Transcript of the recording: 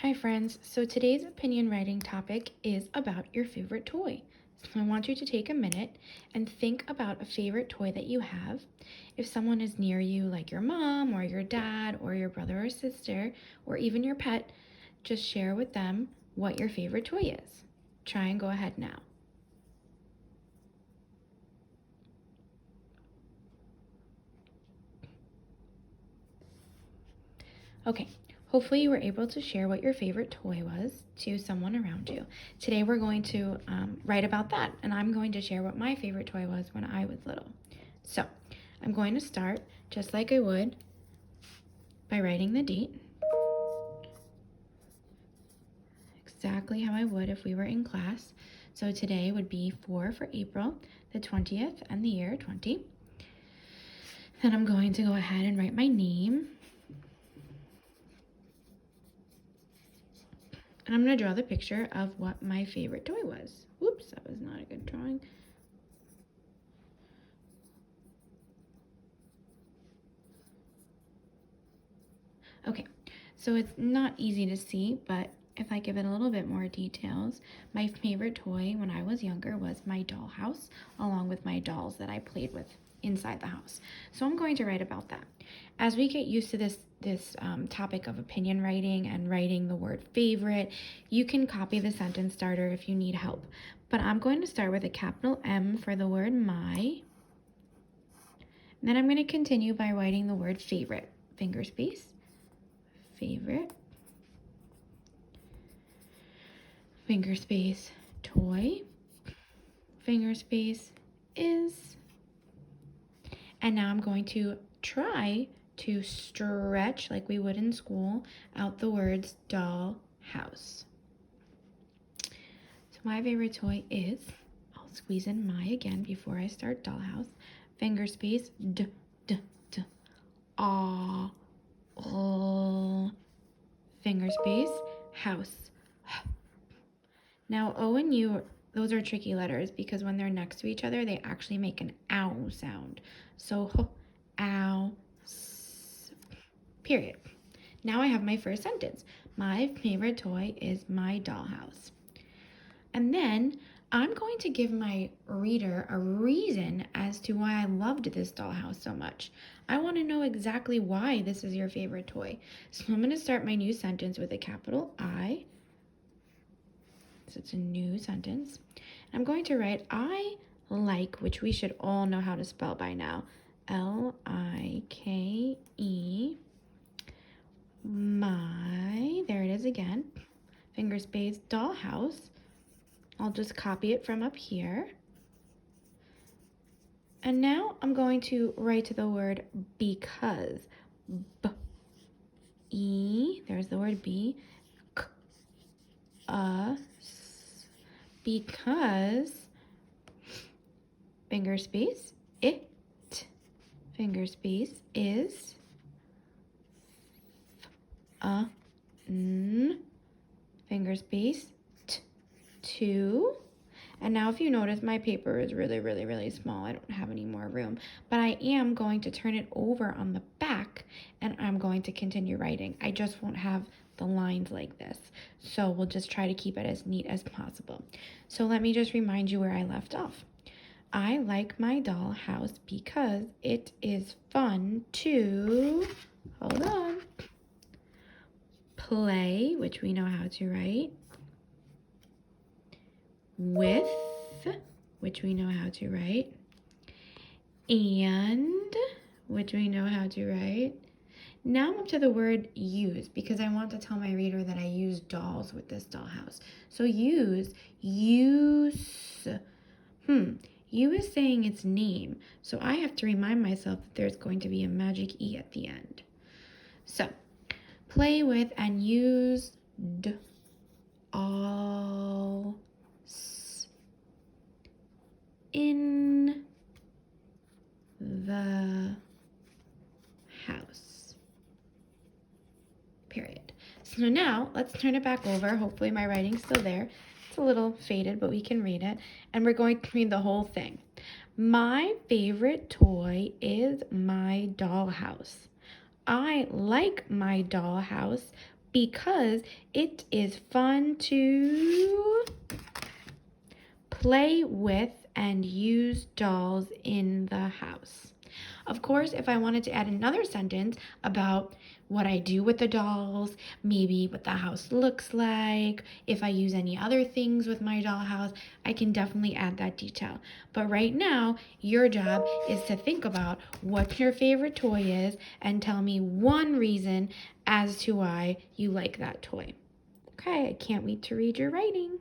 Hi friends, so today's opinion writing topic is about your favorite toy. So I want you to take a minute and think about a favorite toy that you have. If someone is near you, like your mom or your dad or your brother or sister or even your pet, just share with them what your favorite toy is. Try and go ahead now. Okay, hopefully you were able to share what your favorite toy was to someone around you. Today we're going to write about that, and I'm going to share what my favorite toy was when I was little. So I'm going to start just like I would by writing the date, exactly how I would if we were in class. So today would be 4 for April, the 20th, and the year 20. Then I'm going to go ahead and write my name. And I'm going to draw the picture of what my favorite toy was. Whoops, that was not a good drawing. Okay, so it's not easy to see, but if I give it a little bit more details, my favorite toy when I was younger was my dollhouse, along with my dolls that I played with inside the house. So I'm going to write about that. As we get used to this topic of opinion writing and writing the word favorite, you can copy the sentence starter if you need help. But I'm going to start with a capital M for the word my. Then I'm going to continue by writing the word favorite, finger space, favorite, finger space, toy, finger space, is. And now I'm going to try to stretch, like we would in school, out the words doll, house. So my favorite toy is, I'll squeeze in my again before I start dollhouse, finger space, d, d, d, ah, finger space, house. Now, O and U, those are tricky letters because when they're next to each other, they actually make an ow sound. So, ow, period. Now I have my first sentence. My favorite toy is my dollhouse. And then I'm going to give my reader a reason as to why I loved this dollhouse so much. I want to know exactly why this is your favorite toy. So I'm going to start my new sentence with a capital I. So it's a new sentence. I'm going to write I like, which we should all know how to spell by now. L-I-K-E. My, there it is again. Finger space, dollhouse. I'll just copy it from up here. And now I'm going to write the word because. B-E, there's the word B. K-us. Because, finger space, it, finger space, is, n, finger space, to. And now if you notice, my paper is really small. I don't have any more room. But I am going to turn it over on the back and I'm going to continue writing. I just won't have the lines like this. So we'll just try to keep it as neat as possible. So let me just remind you where I left off. I like my dollhouse because it is fun to, hold on, play, which we know how to write, with, which we know how to write, and, which we know how to write. Now I'm up to the word use because I want to tell my reader that I use dolls with this dollhouse. So use, U is saying its name, so I have to remind myself that there's going to be a magic E at the end. So, play with and use all in the house. Period. So now let's turn it back over. Hopefully my writing's still there. It's a little faded, but we can read it. And we're going to read the whole thing. My favorite toy is my dollhouse. I like my dollhouse because it is fun to play with and use dolls in the house. Of course, if I wanted to add another sentence about what I do with the dolls, maybe what the house looks like, if I use any other things with my dollhouse, I can definitely add that detail. But right now, your job is to think about what your favorite toy is and tell me one reason as to why you like that toy. Okay, I can't wait to read your writing.